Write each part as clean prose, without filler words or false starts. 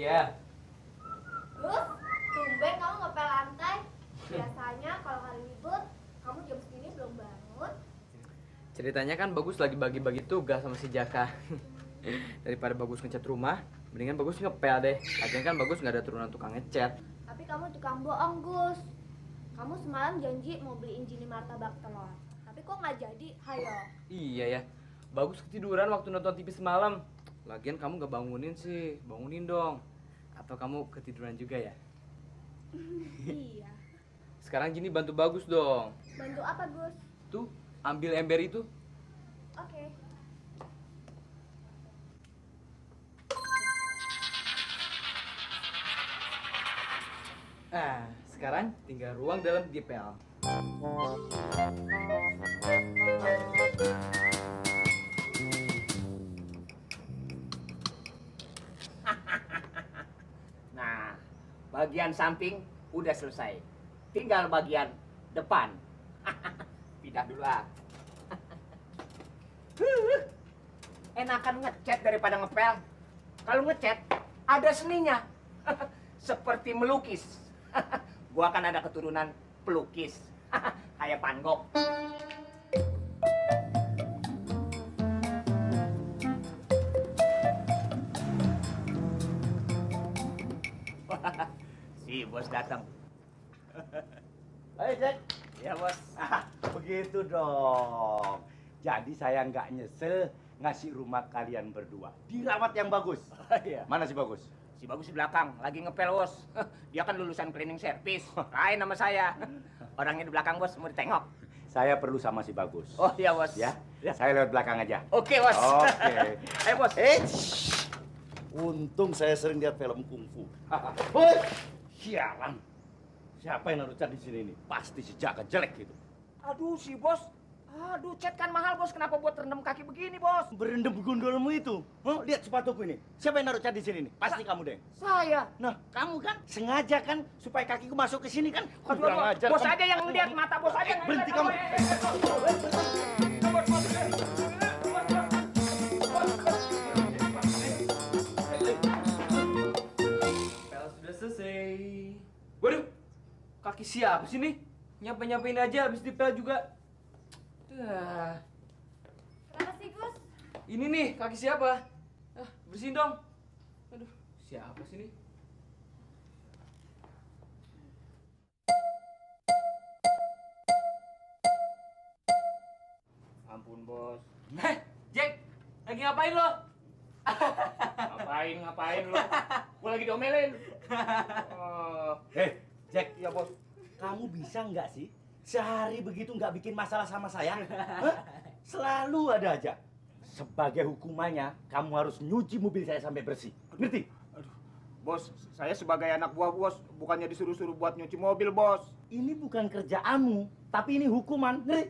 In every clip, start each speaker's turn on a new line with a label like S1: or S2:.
S1: Iya.
S2: Gus, tumben kamu ngepel lantai. Biasanya kalau hari libur, kamu jam segini belum bangun.
S1: Ceritanya kan Bagus lagi bagi-bagi tugas sama si Jaka. Daripada Bagus ngecat rumah, mendingan Bagus ngepel deh. Lagian kan Bagus nggak ada turunan tukang ngecat.
S2: Tapi kamu tukang bohong, Gus. Kamu semalam janji mau beliin Jini martabak telur. Tapi kok nggak jadi? Hayo.
S1: Iya ya. Bagus ketiduran waktu nonton TV semalam. Lagian kamu nggak bangunin sih, bangunin dong. Atau kamu ketiduran juga ya?
S2: Iya.
S1: Sekarang Jini bantu Bagus dong.
S2: Bantu apa, Gus?
S1: Tuh, ambil ember itu.
S2: Oke.
S1: Sekarang tinggal ruang dalam GPL.
S3: Nah, bagian samping udah selesai. Tinggal bagian depan. Pindah dulu lah. Enakan ngecat daripada ngepel. Kalau ngecat, ada seninya. Seperti melukis. Gua akan ada keturunan pelukis. Kayak Van Gogh. Si bos datang.
S4: Hai, Jack.
S3: Ya bos.
S4: Begitu dong. Jadi saya nggak nyesel ngasih rumah kalian berdua. Dirawat yang bagus.
S3: Iya.
S4: Mana si bagus?
S3: Si bagus di belakang, lagi ngepel bos. Dia kan lulusan cleaning service. Lain sama saya. Orangnya di belakang bos, mau ditengok.
S4: Saya perlu sama si bagus.
S3: Oh iya bos.
S4: Ya,
S3: Ya.
S4: saya lewat belakang aja.
S3: Oke bos.
S4: Oke.
S3: Ayo bos.
S5: Untung saya sering lihat film kungfu. Woi, sialan. Siapa yang naruh cat di sini nih? Pasti si Jaka jelek gitu.
S3: Aduh si bos. Aduh cat kan mahal bos. Kenapa buat rendam kaki begini bos?
S5: Berendam gondolmu itu. Huh? Lihat sepatuku ini. Siapa yang naruh cat di sini nih? Pasti kamu deh.
S3: Saya.
S5: Nah, kamu kan sengaja kan supaya kakiku masuk ke sini kan?
S3: Aduh,
S5: Kurang
S3: aduh,
S5: ajar.
S3: bos
S5: kamu.
S3: aja yang lihat, mata bos aja yang
S5: Berhenti
S3: lihat.
S5: kamu.
S1: Pel sudah selesai. Waduh, kaki siapa sih nih? Nyapain aja habis dipel juga. Dah.
S2: Kenapa sih, Gus?
S1: Ini nih kaki siapa? Bersihin dong. Aduh, siapa sih nih?
S3: Ampun bos.
S1: Jack, lagi ngapain lo?
S3: Ngapain lo? Gua lagi diomelin. Oh.
S5: Jack, ya bos. Kamu bisa nggak sih sehari begitu nggak bikin masalah sama saya? Hah? Selalu ada aja. Sebagai hukumannya, kamu harus nyuci mobil saya sampai bersih. Ngerti?
S3: Bos, saya sebagai anak buah bos, bukannya disuruh-suruh buat nyuci mobil bos.
S5: Ini bukan kerjaanmu, tapi ini hukuman. Ngerti?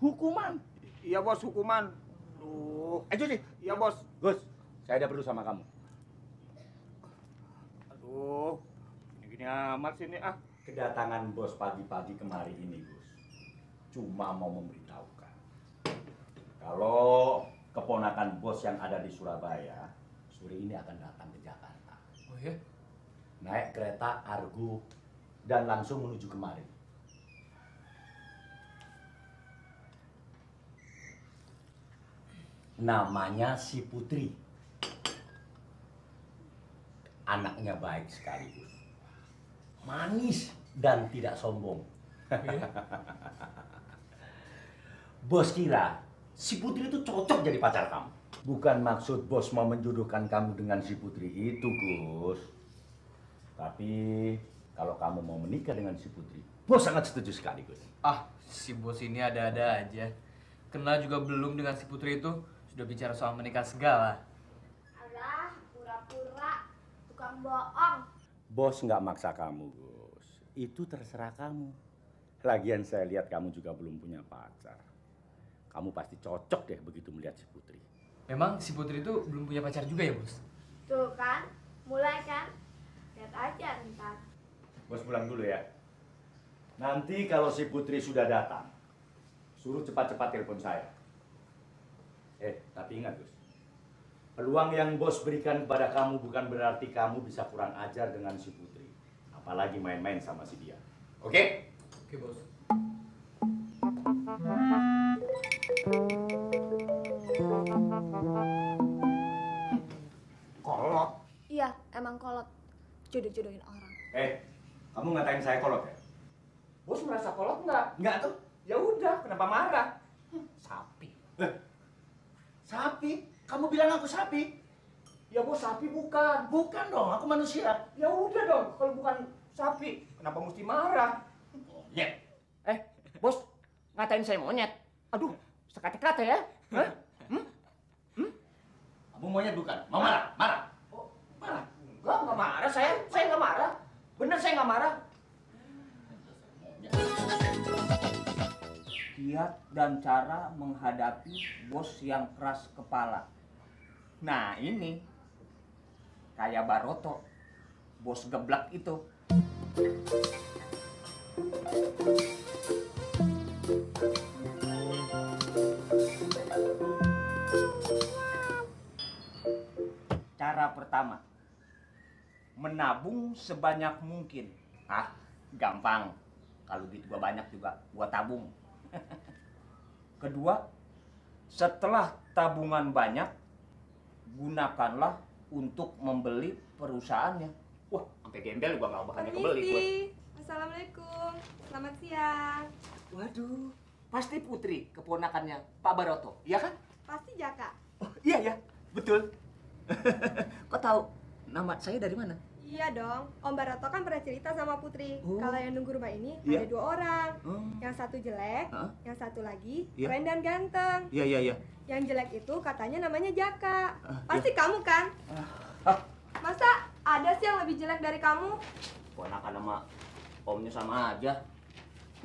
S5: Hukuman.
S3: Iya bos, hukuman. Duh.
S5: Cuci.
S3: Iya bos.
S5: Gus, saya ada perlu sama kamu.
S3: Aduh, gini-gini amat sini ah.
S5: Kedatangan bos pagi-pagi kemari ini, Gus, cuma mau memberitahukan kalau keponakan bos yang ada di Surabaya sore ini akan datang ke Jakarta.
S1: Oh ya?
S5: Naik kereta Argo dan langsung menuju kemari. Namanya si Putri. Anaknya baik sekali, Gus. Manis dan tidak sombong. Bos kira si Putri itu cocok jadi pacar kamu. Bukan maksud bos mau menjodohkan kamu dengan si Putri itu, Gus. Tapi kalau kamu mau menikah dengan si Putri, bos sangat setuju sekali, Gus.
S1: Si bos ini ada-ada aja. Kenal juga belum dengan si Putri itu, sudah bicara soal menikah segala.
S2: Alah, pura-pura. Tukang bohong.
S5: Bos nggak maksa kamu, Gus. Itu terserah kamu. Lagian saya lihat kamu juga belum punya pacar. Kamu pasti cocok deh begitu melihat si Putri.
S1: Memang si Putri itu belum punya pacar juga ya, Bos?
S2: Tuh kan, mulai kan? Lihat aja ntar.
S5: Bos pulang dulu ya. Nanti kalau si Putri sudah datang, suruh cepat-cepat telepon saya. Tapi ingat, Gus. Peluang yang bos berikan kepada kamu bukan berarti kamu bisa kurang ajar dengan si Putri. Apalagi main-main sama si dia. Oke?
S1: Oke, Bos.
S3: Kolot.
S2: Iya, emang kolot. Jodoh-jodohin orang.
S5: Kamu ngatain saya kolot ya?
S3: Bos merasa kolot nggak?
S5: Enggak tuh.
S3: Ya udah, kenapa marah? Sapi.
S5: Sapi? Kamu bilang aku sapi?
S3: Ya bos, sapi bukan.
S5: Bukan dong, aku manusia.
S3: Ya udah dong, kalau bukan sapi, kenapa mesti marah?
S5: Nyet.
S3: Bos, ngatain saya monyet. Aduh, sekate-kate ya. Hah?
S5: Kamu monyet bukan? Mau marah? Marah?
S3: Oh, marah? Enggak marah saya. Saya nggak marah. Bener saya nggak marah. Kiat dan cara menghadapi bos yang keras kepala. Nah ini, kayak Baroto, bos geblak itu. Cara pertama, menabung sebanyak mungkin. Gampang. Kalau duit gua banyak juga gua tabung. Kedua, setelah tabungan banyak, gunakanlah untuk membeli perusahaannya. Wah, sampai gembel gua nggak bahannya kebeli gua.
S2: Assalamualaikum. Selamat siang.
S3: Waduh, pasti Putri, keponakannya Pak Baroto, iya kan?
S2: Pasti Jaka.
S3: Oh, iya ya, betul. Kok tahu nama saya dari mana?
S2: Iya dong. Om Baroto kan pernah cerita sama Putri.
S3: Oh.
S2: Kalau yang nunggu rumah ini
S3: Iya.
S2: ada 2 orang.
S3: Oh.
S2: Yang satu jelek,
S3: Hah?
S2: yang satu lagi
S3: Iya.
S2: keren dan ganteng.
S3: Iya.
S2: Yang jelek itu katanya namanya Jaka.
S3: Ah,
S2: Pasti kamu kan?
S3: Ah,
S2: Masa ada sih yang lebih jelek dari kamu?
S3: ponakan sama omnya sama aja.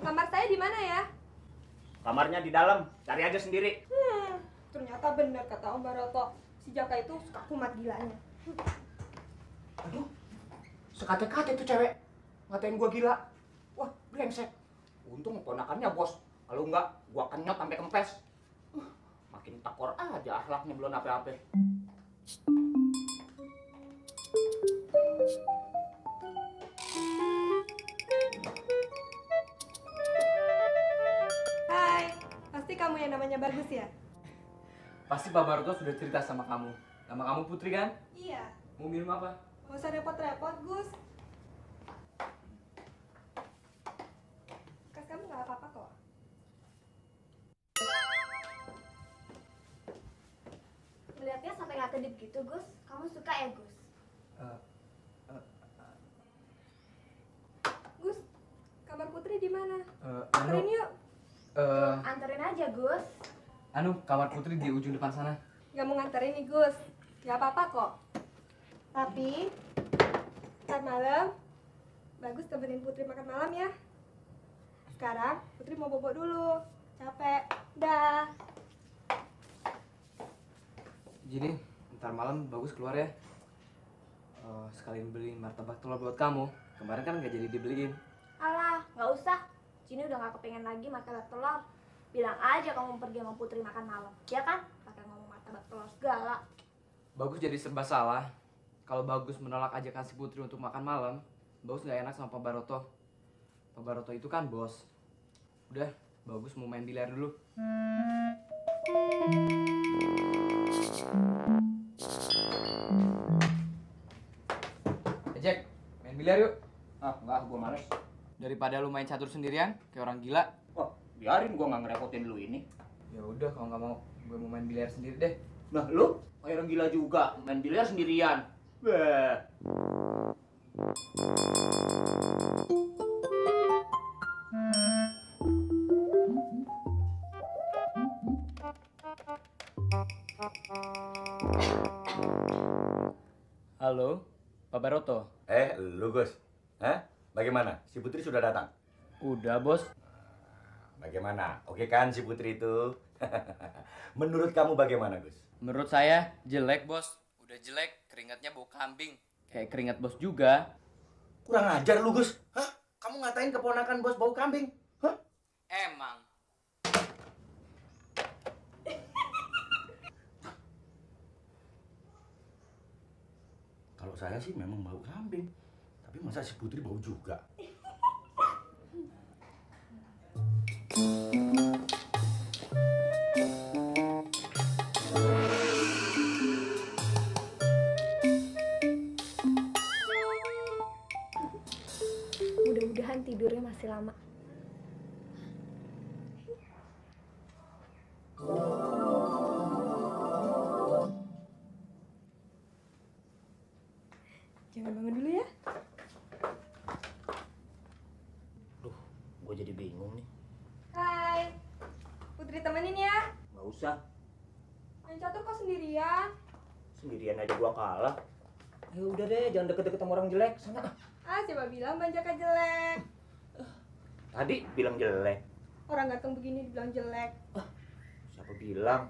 S2: Kamar saya di mana ya?
S3: Kamarnya di dalam, cari aja sendiri.
S2: Ternyata benar kata Om Baroto. Si Jaka itu suka kumat gilanya.
S3: Aduh, sekate-kate tuh cewek ngatain gua gila. Wah, brengsek. Untung ponakannya bos. Kalau enggak, gua kenyot sampai kempes. Makin takor aja akhlaknya belum apa-apa.
S2: Hai, pasti kamu yang namanya Bagus ya?
S1: Pasti Pak Baroto sudah cerita sama kamu. Nama kamu Putri kan?
S2: Iya.
S1: Mau minum apa?
S2: Gak usah repot-repot, Gus. Kas kamu gak apa-apa kok. Melihatnya sampai gak kedip gitu, Gus. Kamu suka ya, Gus? Gus, kamar Putri di mana? Anterin yuk. Anterin aja, Gus.
S1: Kamar Putri di ujung depan sana.
S2: Gak mau nganterin nih, Gus. Gak apa-apa kok. Tapi, ntar malam, Bagus temenin Putri makan malam ya. Sekarang, Putri mau bobo dulu. Capek. Dah.
S1: Jadi, ntar malam Bagus keluar ya. Sekalian beliin martabak telur buat kamu. Kemarin kan nggak jadi dibeliin.
S2: Alah, gak usah. Cini udah gak kepengen lagi makan telur. Bilang aja kamu pergi sama Putri makan malam. Ya kan? Pakai ngomong martabak telur segala.
S1: Bagus jadi serba salah. Kalau Bagus menolak ajakan si Putri untuk makan malam, Bagus nggak enak sama Pak Baroto. Pak Baroto itu kan bos. Udah, Bagus mau main biliar dulu. Jack, main biliar yuk.
S3: Enggak, gua males.
S1: Daripada lu main catur sendirian, kayak orang gila.
S3: Wah, biarin gua nggak ngerepotin lu ini.
S1: Ya udah, kalau nggak mau, gue mau main biliar sendiri deh.
S3: Nah, lu kayak orang gila juga, main biliar sendirian. Beh.
S1: Halo, Pak Baroto.
S5: Lu Gus. Bagaimana? Si Putri sudah datang?
S1: Udah, Bos.
S5: Bagaimana? Oke kan si Putri itu? Menurut kamu bagaimana, Gus?
S1: Menurut saya jelek, Bos. Udah jelek, keringatnya bau kambing. Kayak keringat Bos juga.
S5: Kurang ajar lu, Gus. Kamu ngatain keponakan bos bau kambing?
S1: Emang.
S5: Kalau saya sih memang bau kambing. Tapi masa si Putri bau juga?
S2: Mudah-mudahan tidurnya masih lama. Jangan bangun dulu ya.
S3: Duh, gue jadi bingung nih.
S2: Hai, Putri temenin ya.
S3: Nggak usah,
S2: Main catur kok sendirian?
S3: sendirian aja gua kalah. Ya udah deh, jangan deket-deket sama orang jelek. Sana.
S2: Ah, siapa bilang Bang Jaka jelek?
S3: Tadi bilang jelek.
S2: Orang ganteng begini dibilang jelek.
S3: Siapa bilang?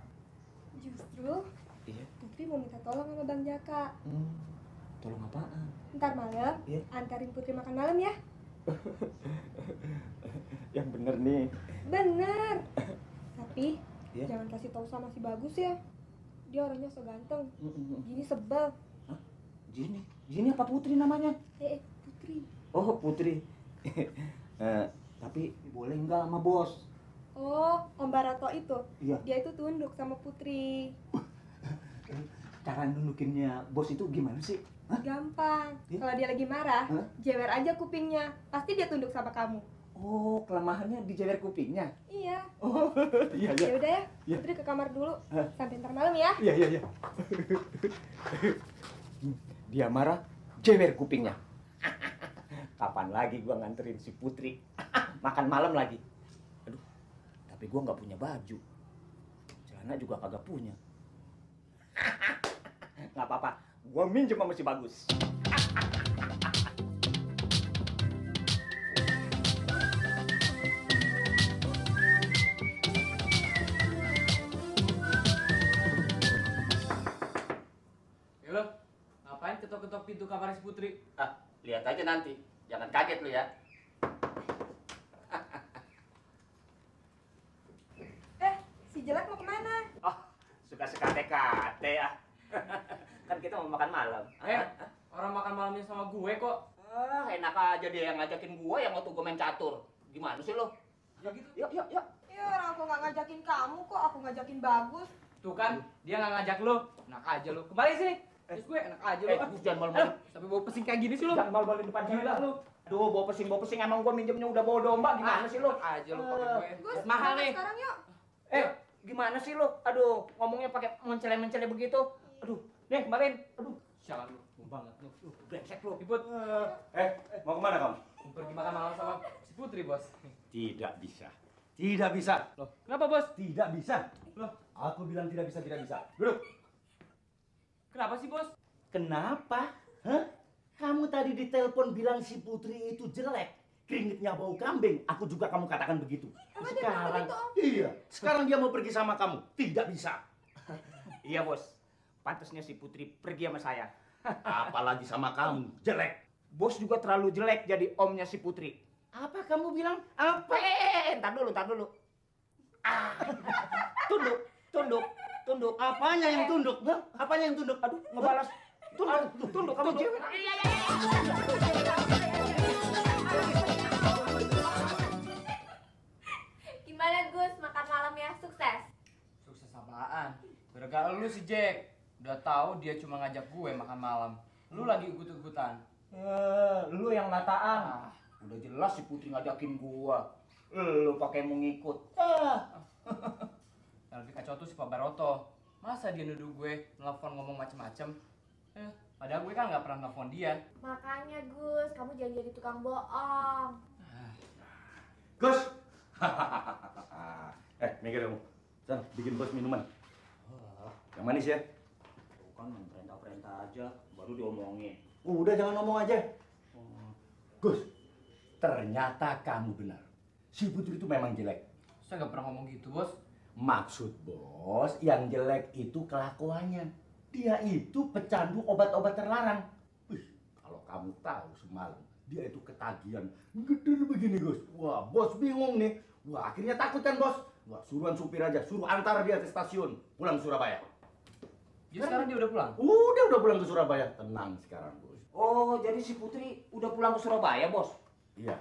S2: Justru
S3: Iya.
S2: Putri mau minta tolong sama Bang Jaka.
S3: Tolong apaan?
S2: Ntar malam,
S3: Iya.
S2: antarin Putri makan malam ya.
S3: Yang bener nih.
S2: Bener. Tapi
S3: Iya.
S2: jangan kasih tahu sama si Bagus ya. Dia orangnya so ganteng. Gini sebel.
S3: Jini apa Putri namanya?
S2: Putri.
S3: Oh, Putri. Tapi boleh nggak sama bos?
S2: Oh, Om Barato itu.
S3: Iya.
S2: Dia itu tunduk sama Putri.
S3: Cara nundukinnya bos itu gimana sih?
S2: Gampang.
S3: Iya.
S2: Kalau dia lagi marah,
S3: Hah?
S2: jewer aja kupingnya. Pasti dia tunduk sama kamu.
S3: Oh, kelemahannya di jewer kupingnya.
S2: Iya.
S3: Oh, iya
S2: Ya udah ya,
S3: Iya.
S2: Putri ke kamar dulu.
S3: Hah?
S2: Sampai ntar malam ya.
S3: Iya. Dia marah, jewer kupingnya. Kapan lagi gua nganterin si Putri makan malam lagi? Aduh, tapi gua nggak punya baju. Celana juga kagak punya. Nggak apa-apa, gua minjem sama si Bagus.
S1: Ya lo, ngapain ketok-ketok pintu kamar si Putri?
S3: Ah, lihat aja nanti. Jangan kaget lu ya.
S2: Si jelek mau kemana?
S3: Oh, suka sekate-kate ya. Kan kita mau makan malam.
S1: Orang makan malamnya sama gue kok.
S3: Enak aja dia yang ngajakin gua yang waktu gua main catur. Gimana sih lo?
S1: Ya gitu.
S3: Yuk.
S2: Ya orang aku nggak ngajakin kamu kok, aku ngajakin Bagus.
S1: Tuh kan, dia nggak ngajak lo. Enak aja lo. Kembali sini. Terus gue enak aja lo.
S3: Gus, jangan malu-malu.
S1: Sampai bawa pesing kayak gini sih lo.
S3: Jangan malu-malu depan
S1: Gila lu.
S3: Aduh, bawa pesing. Emang gua minjemnya udah bawa domba. Gimana sih lo?
S1: Aja lo pakai gue.
S2: Gus,
S1: Mahal
S2: berangkat
S1: nih.
S2: sekarang yuk.
S3: Gimana sih lo? Aduh, ngomongnya pakai mencele-mencele begitu. Aduh, nih kemarin. Aduh,
S1: Sialan lo. Banget lo.
S3: brengsek lo.
S1: Ribut.
S5: Mau kemana kamu?
S1: Pergi makan malam sama si Putri, Bos.
S5: Tidak bisa. Tidak bisa.
S1: Loh, kenapa, Bos?
S5: Tidak bisa.
S1: Loh,
S5: Aku bilang tidak bisa, tidak bisa. Duduk.
S1: kenapa sih, Bos?
S5: Kenapa? Hah? Kamu tadi ditelepon bilang si Putri itu jelek. Keringetnya bau kambing. Aku juga kamu katakan begitu.
S2: Emang dia bilang begitu, Om?
S5: Iya. Sekarang dia mau pergi sama kamu. Tidak bisa.
S3: Iya, Bos. Pantasnya si Putri pergi sama saya.
S5: Apalagi sama kamu. Jelek.
S3: Bos juga terlalu jelek jadi omnya si Putri.
S5: Apa kamu bilang?
S3: Apa? Ntar dulu. Tunduk.
S5: Apanya yang tunduk? Hah? Apanya yang tunduk?
S3: Aduh, ngebalas. Tunduk kamu cewek.
S6: Gimana Gus, makan malamnya sukses?
S1: Sukses apaan? Gara-gara lu si Jack. Udah tahu dia cuma ngajak gue makan malam. Lu lagi ikut-ikutan.
S3: Lu yang nataan. Udah jelas si Putri ngajakin gua. Lu pakai mau ngikut.
S1: Yang lebih kacau tuh si Pak Baroto. Masa dia nuduh gue nelfon ngomong macem-macem? Padahal gue kan nggak pernah nelfon dia.
S6: Makanya Gus, kamu jangan jadi tukang bohong.
S5: Gus. Mikir kamu. Sana, bikin bos minuman. Yang manis ya?
S3: Tuh kan main perintah-perintah aja, baru diomongin.
S5: Udah jangan ngomong aja. Gus, ternyata kamu benar. Si Putri itu memang jelek.
S1: Saya nggak pernah ngomong gitu, Bos.
S5: Maksud bos, yang jelek itu kelakuannya. Dia itu pecandu obat-obat terlarang. Wih, kalau kamu tahu semalam, dia itu ketagihan. Gede begini, Gus. Wah, bos bingung nih. Wah, akhirnya takut kan, bos? Wah, suruhan supir aja. Suruh antar dia ke stasiun. Pulang Surabaya.
S1: Jadi sekarang dia udah pulang?
S5: Udah pulang ke Surabaya. Tenang sekarang, Bos.
S3: Oh, jadi si Putri udah pulang ke Surabaya, Bos?
S5: Iya.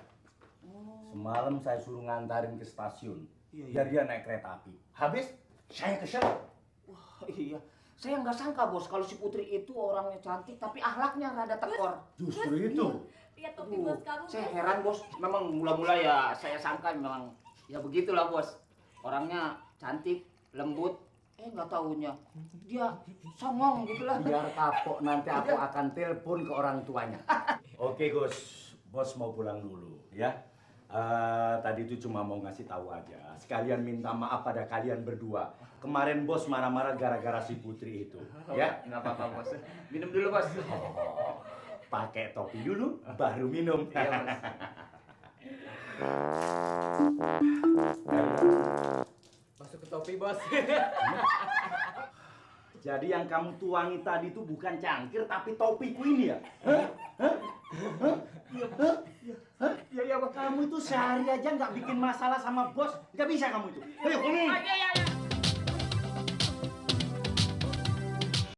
S5: Semalam saya suruh ngantarin ke stasiun.
S3: Iya, iya.
S5: Biar dia naik kereta api. Habis, saya kesel.
S3: Wah, iya. Saya nggak sangka, Bos, kalau si Putri itu orangnya cantik tapi akhlaknya rada tekor.
S5: Justru itu.
S6: Lihat topi bos kamu.
S3: Saya
S6: Gus.
S3: heran, Bos. Memang mula-mula ya saya sangka memang ya begitulah, Bos. Orangnya cantik, lembut. Nggak taunya dia songong gitu lah.
S5: Biar kapok nanti aku akan telepon ke orang tuanya. Oke, Gus. Bos mau pulang dulu, ya. Tadi itu cuma mau ngasih tahu aja. Sekalian minta maaf pada kalian berdua. Kemarin bos marah-marah gara-gara si Putri itu, ya.
S3: Nggak apa-apa, Bos. Minum dulu, Bos.
S5: Oh, pakai topi dulu, baru minum.
S3: Iya, Bos.
S1: Masuk ke topi, Bos.
S5: Jadi yang kamu tuangi tadi itu bukan cangkir tapi topiku ini ya?
S3: Iya, Bos.
S5: Kamu itu sehari aja nggak bikin masalah sama bos, nggak bisa kamu itu. Ayo, ini.
S3: Iya.